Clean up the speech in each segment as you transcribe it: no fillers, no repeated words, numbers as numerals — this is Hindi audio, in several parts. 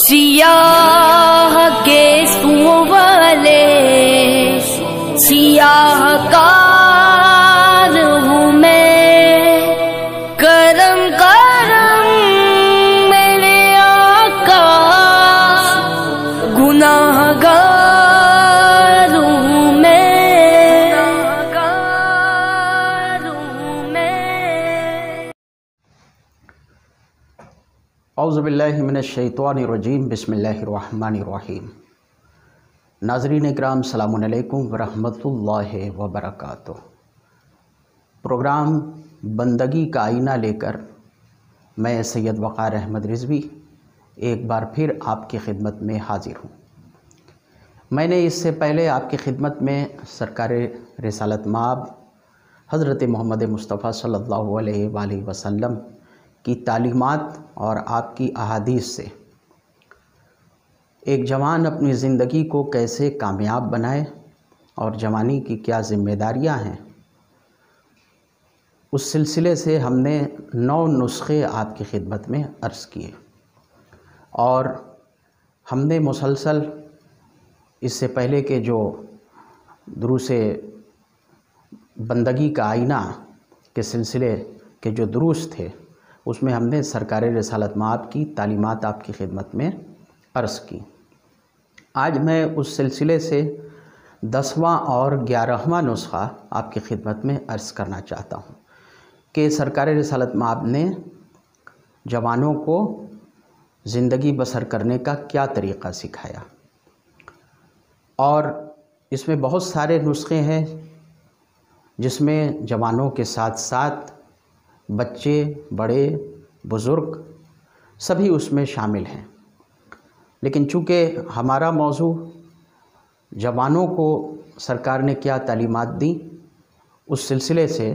सियाह केसों वाले सियाहकार हूँ मैं, करम करम मेरे आका, गुनाहगार हूँ मैं। औज़ु बिल्लाहि मिनश्शैतानिर्रजीम, बिस्मिल्लाहिर्रहमानिर्रहीम। नाज़रीन इकराम, सलामुन अलैकुम वरहमतुल्लाहि वबरकातुह। प्रोग्राम बंदगी का आईना लेकर मैं सैयद वक़ार अहमद रिज़वी एक बार फिर आपकी खिदमत में हाज़िर हूँ। मैंने इससे पहले आपकी खिदमत में सरकार रिसालत माब हज़रत मोहम्मद मुस्तफ़ा सल्लल्लाहु अलैहि वसल्लम की तालीमात और आपकी अहादीस से एक जवान अपनी ज़िंदगी को कैसे कामयाब बनाए और जवानी की क्या ज़िम्मेदारियां हैं, उस सिलसिले से हमने 9 नुस्खे आपकी खिदमत में अर्ज़ किए और हमने मुसलसल इससे पहले के जो दुरूसे बंदगी का आईना के सिलसिले के जो दुरूस थे उसमें हमने सरकार रिसालत माब की तालीमात आपकी खिदमत में अर्ज़ की। आज मैं उस सिलसिले से 10वां और 11वां नुस्खा आपकी खिदमत में अर्ज़ करना चाहता हूँ कि सरकार रिसालत माब ने जवानों को ज़िंदगी बसर करने का क्या तरीक़ा सिखाया। और इसमें बहुत सारे नुस्खे हैं जिसमें जवानों के साथ साथ बच्चे, बड़े, बुज़ुर्ग सभी उसमें शामिल हैं, लेकिन चूँकि हमारा मौजू जवानों को सरकार ने क्या तालीमात दी, उस सिलसिले से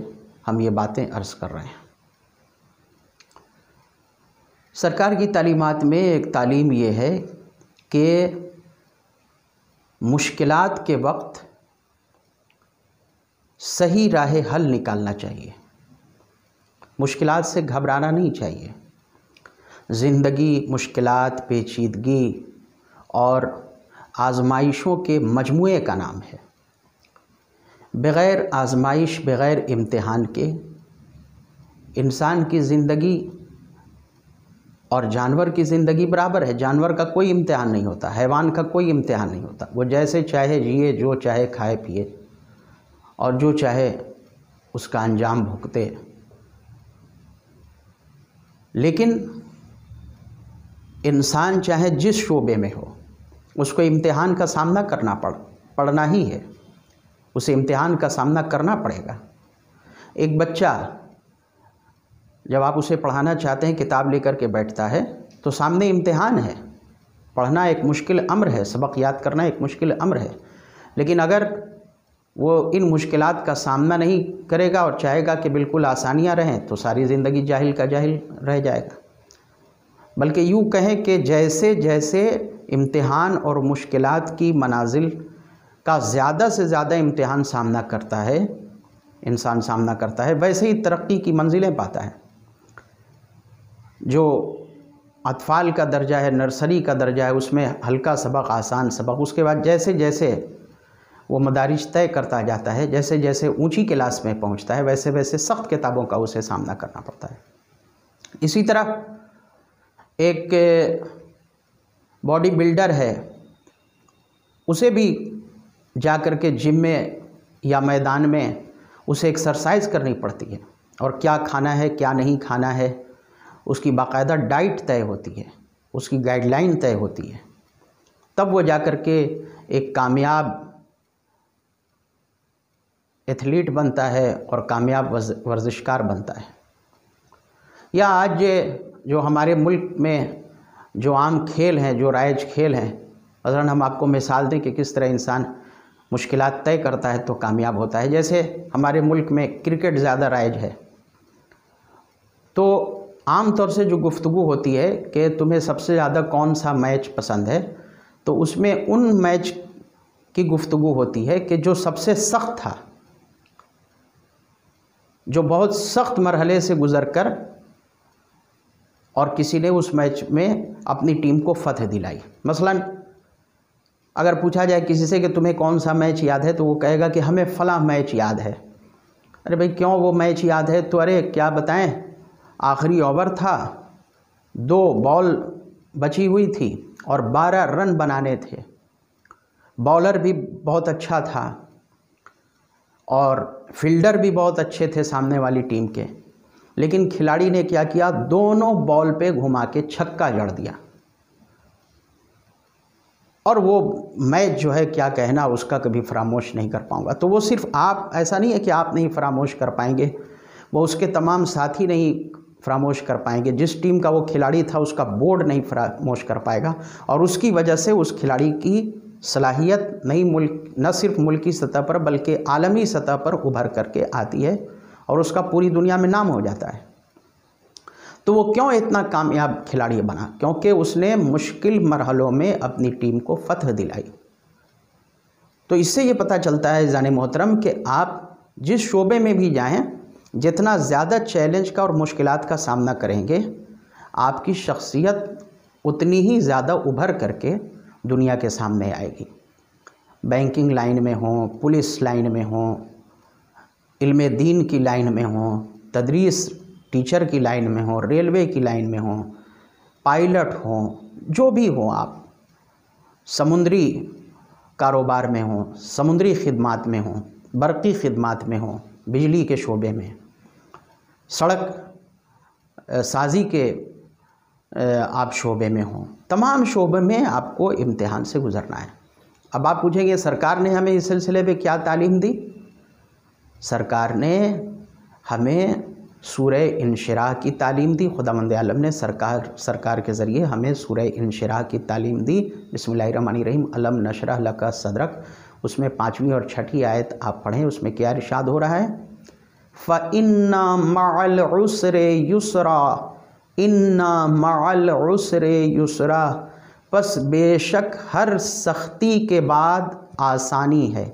हम ये बातें अर्ज़ कर रहे हैं। सरकार की तालीमात में एक तालीम ये है कि मुश्किलात के वक्त सही राह हल निकालना चाहिए, मुश्किलात से घबराना नहीं चाहिए। ज़िंदगी मुश्किलात, पेचीदगी और आज़माइशों के मजमूए का नाम है। बग़ैर आज़माइश, बग़ैर इम्तिहान के इंसान की ज़िंदगी और जानवर की ज़िंदगी बराबर है। जानवर का कोई इम्तिहान नहीं होता, हैवान का कोई इम्तिहान नहीं होता। वो जैसे चाहे जिए, जो चाहे खाए पिए और जो चाहे उसका अंजाम भुगते। लेकिन इंसान चाहे जिस शोबे में हो, उसको इम्तिहान का सामना करना पड़ना ही है, उसे इम्तिहान का सामना करना पड़ेगा। एक बच्चा जब आप उसे पढ़ाना चाहते हैं, किताब लेकर के बैठता है तो सामने इम्तिहान है। पढ़ना एक मुश्किल अम्र है, सबक याद करना एक मुश्किल अम्र है, लेकिन अगर वो इन मुश्किलात का सामना नहीं करेगा और चाहेगा कि बिल्कुल आसानियाँ रहें तो सारी ज़िंदगी जाहिल का जाहिल रह जाएगा। बल्कि यूँ कहें कि जैसे जैसे इम्तिहान और मुश्किलात की मनाजिल का ज़्यादा से ज़्यादा इम्तिहान सामना करता है, इंसान सामना करता है, वैसे ही तरक्की की मंजिलें पाता है। जो अतफ़ाल का दर्जा है, नर्सरी का दर्जा है, उसमें हल्का सबक, आसान सबक, उसके बाद जैसे जैसे वो मदारिज तय करता जाता है, जैसे जैसे ऊंची क्लास में पहुंचता है, वैसे वैसे सख्त किताबों का उसे सामना करना पड़ता है। इसी तरह एक बॉडी बिल्डर है, उसे भी जा कर के जिम में या मैदान में उसे एक्सरसाइज करनी पड़ती है और क्या खाना है, क्या नहीं खाना है, उसकी बाकायदा डाइट तय होती है, उसकी गाइडलाइन तय होती है। तब वो जा कर के एक कामयाब एथलीट बनता है और कामयाब वर्जिशकार बनता है। या आज जो हमारे मुल्क में जो आम खेल हैं, जो राइज खेल हैं, अगर हम आपको मिसाल दें कि किस तरह इंसान मुश्किलात तय करता है तो कामयाब होता है। जैसे हमारे मुल्क में क्रिकेट ज़्यादा राइज है, तो आम तौर से जो गुफ्तगू होती है कि तुम्हें सबसे ज़्यादा कौन सा मैच पसंद है, तो उसमें उन मैच की गुफ्तगू होती है कि जो सबसे सख्त था, जो बहुत सख्त मरहले से गुज़रकर और किसी ने उस मैच में अपनी टीम को फतह दिलाई। मसलन अगर पूछा जाए किसी से कि तुम्हें कौन सा मैच याद है, तो वो कहेगा कि हमें फ़लाँ मैच याद है। अरे भाई क्यों वो मैच याद है? तो अरे क्या बताएं, आखिरी ओवर था, 2 बॉल बची हुई थी और 12 रन बनाने थे। बॉलर भी बहुत अच्छा था और फील्डर भी बहुत अच्छे थे सामने वाली टीम के, लेकिन खिलाड़ी ने क्या किया, दोनों बॉल पे घुमा के छक्का जड़ दिया और वो मैच जो है क्या कहना, उसका कभी फरामोश नहीं कर पाऊंगा। तो वो सिर्फ आप, ऐसा नहीं है कि आप नहीं फरामोश कर पाएंगे, वो उसके तमाम साथी नहीं फरामोश कर पाएंगे। जिस टीम का वो खिलाड़ी था उसका बोर्ड नहीं फरामोश कर पाएगा, और उसकी वजह से उस खिलाड़ी की सलाहियत न सिर्फ मुल्की सतह पर बल्कि आलमी सतह पर उभर करके आती है और उसका पूरी दुनिया में नाम हो जाता है। तो वो क्यों इतना कामयाब खिलाड़ी बना? क्योंकि उसने मुश्किल मरहलों में अपनी टीम को फतह दिलाई। तो इससे ये पता चलता है जाने मोहतरम कि आप जिस शोबे में भी जाएं, जितना ज़्यादा चैलेंज का और मुश्किलात का सामना करेंगे, आपकी शख्सियत उतनी ही ज़्यादा उभर करके दुनिया के सामने आएगी। बैंकिंग लाइन में हो, पुलिस लाइन में हो, इल्मे दीन की लाइन में हो, तदरीस टीचर की लाइन में हो, रेलवे की लाइन में हो, पायलट हो, जो भी हो, आप समुद्री कारोबार में हो, समुद्री खिदमात में हो, बरक़ी खिदमात में हो, बिजली के शोबे में, सड़क साजी के आप शोबे में हो, तमाम शोबे में आपको इम्तिहान से गुज़रना है। अब आप पूछेंगे सरकार ने हमें इस सिलसिले में क्या तालीम दी? सरकार ने हमें सूरह इंशिराह की तालीम दी। खुदावंद आलम ने सरकार के ज़रिए हमें सूरह इंशिराह की तालीम दी। बिस्मिल्लाहिर्रहमानिर्रहीम, अलम नशरह लका सदरक, उसमें 5वीं और 6ठी आयत आप पढ़ें। उसमें क्या इरशाद हो रहा है? फ़इन्ना मअल उसरे युसरा, इन्ना मअल उसरे युसरा, बस बेशक हर सख्ती के बाद आसानी है।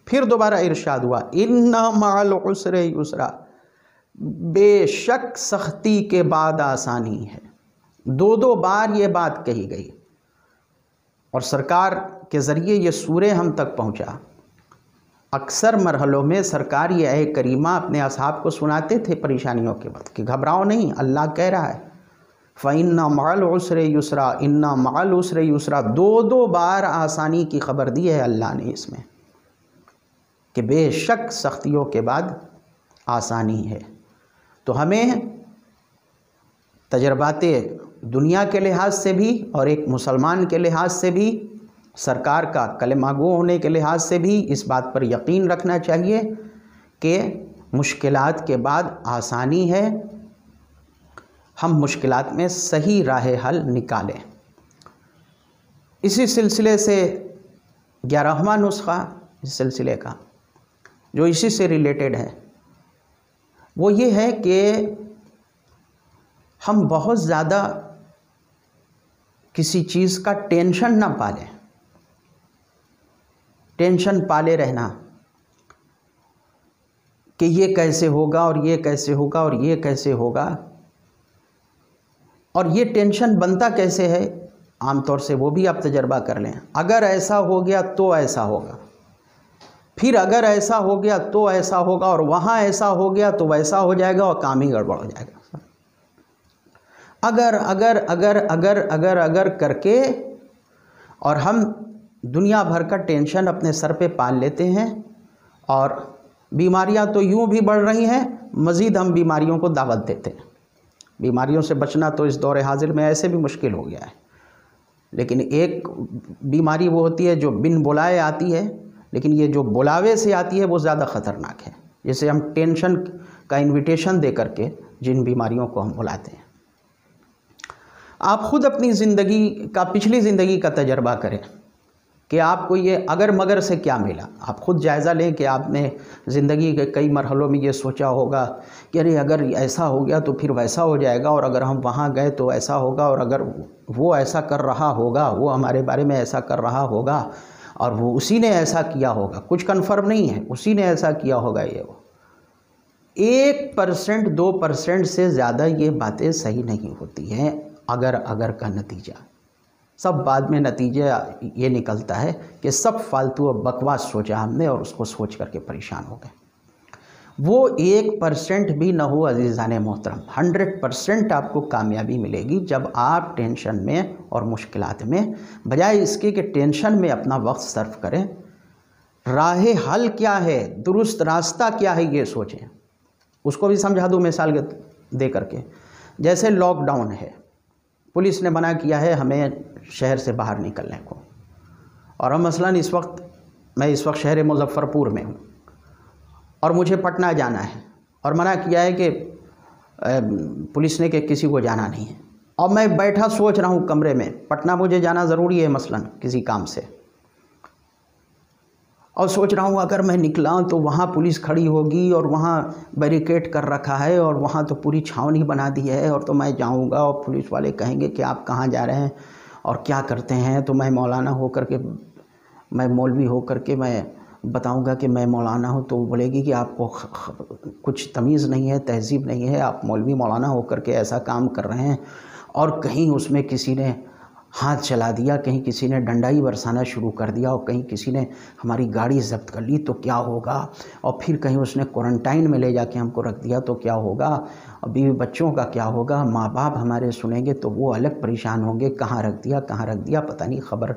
फिर दोबारा इरशाद हुआ, इन्ना मअल उसरे युसरा, बेशक सख्ती के बाद आसानी है। 2 बार ये बात कही गई और सरकार के ज़रिए ये सूरे हम तक पहुँचा। अक्सर मरहलों में सरकार ये आए करीमा अपने असहाब को सुनाते थे परेशानियों के वक्त कि घबराओ नहीं, अल्लाह कह रहा है फ़इन्ना मअल उसरे युसरा, इन्ना मअल उसरे युसरा। 2 बार आसानी की खबर दी है अल्लाह ने इसमें कि बेशक सख्तियों के बाद आसानी है। तो हमें तजर्बाते दुनिया के लिहाज से भी और एक मुसलमान के लिहाज से भी, सरकार का कलमा गो होने के लिहाज से भी इस बात पर यकीन रखना चाहिए कि मुश्किलात के बाद आसानी है। हम मुश्किलात में सही राह हल निकालें। इसी सिलसिले से 11वां नुस्खा इस सिलसिले का जो इसी से रिलेटेड है वो ये है कि हम बहुत ज़्यादा किसी चीज़ का टेंशन ना पालें। टेंशन पाले रहना कि ये कैसे होगा और ये कैसे होगा और ये कैसे होगा, और ये टेंशन बनता कैसे है आमतौर से वो भी आप तजर्बा कर लें। अगर ऐसा हो गया तो ऐसा होगा, फिर अगर ऐसा हो गया तो ऐसा होगा, और वहाँ ऐसा हो गया तो वैसा हो जाएगा और काम ही गड़बड़ हो जाएगा। अगर अगर अगर अगर अगर अगर करके और हम दुनिया भर का टेंशन अपने सर पे पाल लेते हैं, और बीमारियां तो यूं भी बढ़ रही हैं, मज़ीद हम बीमारियों को दावत देते हैं। बीमारियों से बचना तो इस दौर हाजिर में ऐसे भी मुश्किल हो गया है, लेकिन एक बीमारी वो होती है जो बिन बुलाए आती है, लेकिन ये जो बुलावे से आती है वो ज़्यादा ख़तरनाक है, जिसे हम टेंशन का इन्विटेशन दे करके जिन बीमारियों को हम बुलाते हैं। आप ख़ुद अपनी ज़िंदगी का, पिछली ज़िंदगी का तजर्बा करें। कि आपको ये अगर मगर से क्या मिला। आप खुद जायज़ा लें कि आपने ज़िंदगी के कई मरहलों में ये सोचा होगा कि अरे अगर ऐसा हो गया तो फिर वैसा हो जाएगा, और अगर हम वहाँ गए तो ऐसा होगा, और अगर वो ऐसा कर रहा होगा, वो हमारे बारे में ऐसा कर रहा होगा, और वो उसी ने ऐसा किया होगा। कुछ कन्फर्म नहीं है, उसी ने ऐसा किया होगा। ये वो 1% 2% से ज़्यादा ये बातें सही नहीं होती हैं। अगर का नतीजा सब बाद में नतीजा ये निकलता है कि सब फालतू और बकवास सोचा हमने और उसको सोच करके परेशान हो गए। वो 1% भी न हो अज़ीज़ाने मोहतरम, 100% आपको कामयाबी मिलेगी जब आप टेंशन में और मुश्किलात में, बजाय इसके कि टेंशन में अपना वक्त सर्फ करें, राह हल क्या है, दुरुस्त रास्ता क्या है, ये सोचें। उसको भी समझा दूँ मिसाल दे करके। जैसे लॉकडाउन है, पुलिस ने मना किया है हमें शहर से बाहर निकलने को, और हम मसलन मैं इस वक्त शहर मुज़फ़्फ़रपुर में हूँ और मुझे पटना जाना है, और मना किया है कि पुलिस ने कि किसी को जाना नहीं है, और मैं बैठा सोच रहा हूँ कमरे में, पटना मुझे जाना ज़रूरी है मसलन किसी काम से, और सोच रहा हूँ अगर मैं निकला तो वहाँ पुलिस खड़ी होगी और वहाँ बैरिकेड कर रखा है और वहाँ तो पूरी छावनी बना दी है, और तो मैं जाऊँगा और पुलिस वाले कहेंगे कि आप कहाँ जा रहे हैं और क्या करते हैं, तो मैं मौलाना हो करके, मैं मौलवी हो करके मैं बताऊँगा कि मैं मौलाना हूँ, तो वो बोलेगी कि आपको कुछ तमीज़ नहीं है, तहज़ीब नहीं है, आप मौलवी मौलाना हो करके ऐसा काम कर रहे हैं। और कहीं उसमें किसी ने हाथ चला दिया, कहीं किसी ने डंडा ही बरसाना शुरू कर दिया, और कहीं किसी ने हमारी गाड़ी जब्त कर ली तो क्या होगा, और फिर कहीं उसने क्वारंटाइन में ले जाके हमको रख दिया तो क्या होगा, और बीवी बच्चों का क्या होगा, माँ बाप हमारे सुनेंगे तो वो अलग परेशान होंगे, कहाँ रख दिया, पता नहीं खबर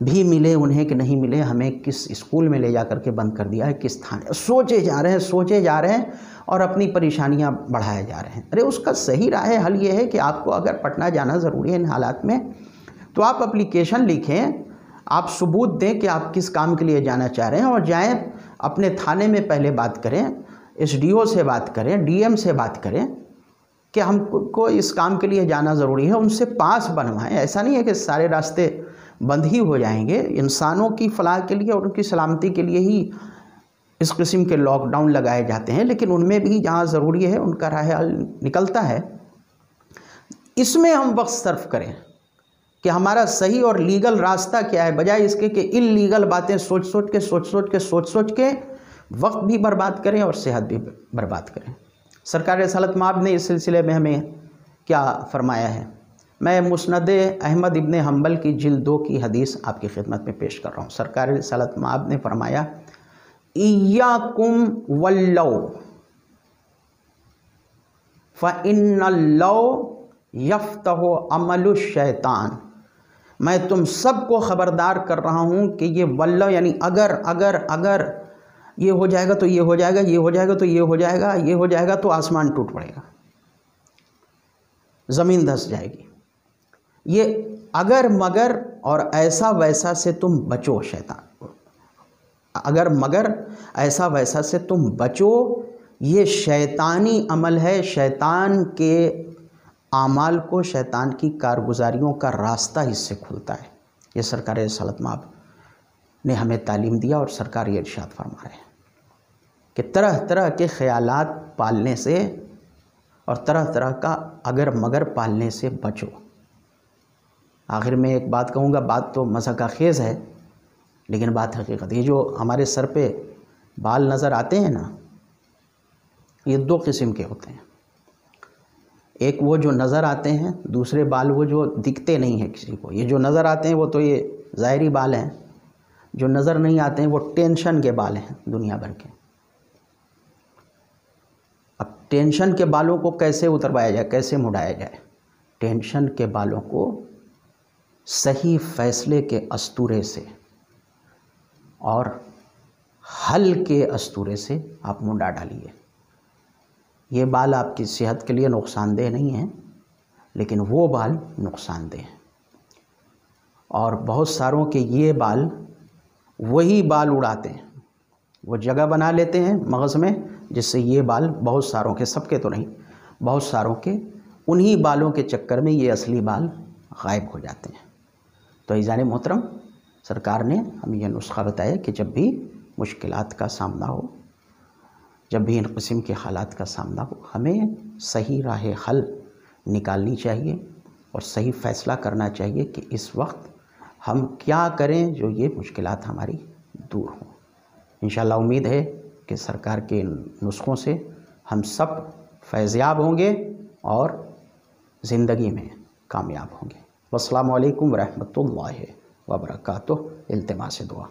भी मिले उन्हें कि नहीं मिले, हमें किस स्कूल में ले जा कर के बंद कर दिया है, किस थाने। सोचे जा रहे हैं और अपनी परेशानियां बढ़ाए जा रहे हैं। अरे उसका सही राह हल ये है कि आपको अगर पटना जाना ज़रूरी है इन हालात में, तो आप एप्लीकेशन लिखें, आप सबूत दें कि आप किस काम के लिए जाना चाह रहे हैं, और जाएं अपने थाने में पहले बात करें, SDO से बात करें, DM से बात करें कि हमको इस काम के लिए जाना ज़रूरी है, उनसे पास बनवाएं। ऐसा नहीं है कि सारे रास्ते बंद ही हो जाएंगे। इंसानों की फलाह के लिए और उनकी सलामती के लिए ही इस किस्म के लॉकडाउन लगाए जाते हैं, लेकिन उनमें भी जहाँ ज़रूरी है उनका राह हल निकलता है। इसमें हम वक्त सर्फ करें कि हमारा सही और लीगल रास्ता क्या है, बजाय इसके कि इल्लीगल बातें सोच सोच के वक्त भी बर्बाद करें और सेहत भी बर्बाद करें। सरकार रिसालत मआब ने इस सिलसिले में हमें क्या फरमाया है, मैं मुस्नद अहमद इब्न हम्बल की जिल्द 2 की हदीस आपकी खिदमत में पेश कर रहा हूँ। सरकार रिसालत मआब ने फरमाया, इय्याकुम वल्लौ फ़इन्नल्लौ यफ्तहु अमलु शैतान। मैं तुम सबको ख़बरदार कर रहा हूँ कि ये वल्लौ यानी अगर ये हो जाएगा तो ये हो जाएगा, ये हो जाएगा तो ये हो जाएगा, ये हो जाएगा तो आसमान टूट पड़ेगा, ज़मीन धंस जाएगी। ये अगर मगर और ऐसा वैसा से तुम बचो शैतान, अगर मगर ऐसा वैसा से तुम बचो, ये शैतानी अमल है। शैतान के आमाल को, शैतान की कारगुजारियों का रास्ता इससे खुलता है। ये सरकार रिसालत मआब ने हमें तालीम दिया, और सरकार ये इरशाद फरमा रहे हैं कि तरह तरह के ख़यालात पालने से और तरह तरह का अगर मगर पालने से बचो। आखिर में एक बात कहूँगा, बात तो मज़ाक़ खेज़ है लेकिन बात हकीकत। ये जो हमारे सर पे बाल नज़र आते हैं ना, ये 2 किस्म के होते हैं। एक वो जो नज़र आते हैं, दूसरे बाल वो जो दिखते नहीं हैं किसी को। ये जो नज़र आते हैं वो तो ये ज़ाहिरी बाल हैं, जो नज़र नहीं आते हैं वो टेंशन के बाल हैं दुनिया भर के। अब टेंशन के बालों को कैसे उतरवाया जाए, कैसे मुड़ाया जाए? टेंशन के बालों को सही फ़ैसले के अस्तूरे से और हल के अस्तूरे से आप मुंडा डालिए। ये बाल आपकी सेहत के लिए नुकसानदेह नहीं है, लेकिन वो बाल नुकसानदेह हैं। और बहुत सारों के ये बाल वही बाल उड़ाते हैं, वो जगह बना लेते हैं मगज़ में, जिससे ये बाल बहुत सारों के, सबके तो नहीं, बहुत सारों के उन्हीं बालों के चक्कर में ये असली बाल गायब हो जाते हैं। तो ईज़ान मोहतरम, सरकार ने हमें यह नुस्खा बताया कि जब भी मुश्किलात का सामना हो, जब भी इन किस्म के हालात का सामना हो, हमें सही राह हल निकालनी चाहिए और सही फ़ैसला करना चाहिए कि इस वक्त हम क्या करें जो ये मुश्किलात हमारी दूर हों। इंशाअल्लाह उम्मीद है कि सरकार के नुस्खों से हम सब फैज़याब होंगे और ज़िंदगी में कामयाब होंगे। वस्सलामु अलैकुम रहमतुल्लाहि व बरकातुहू। इल्तिमास दुआ।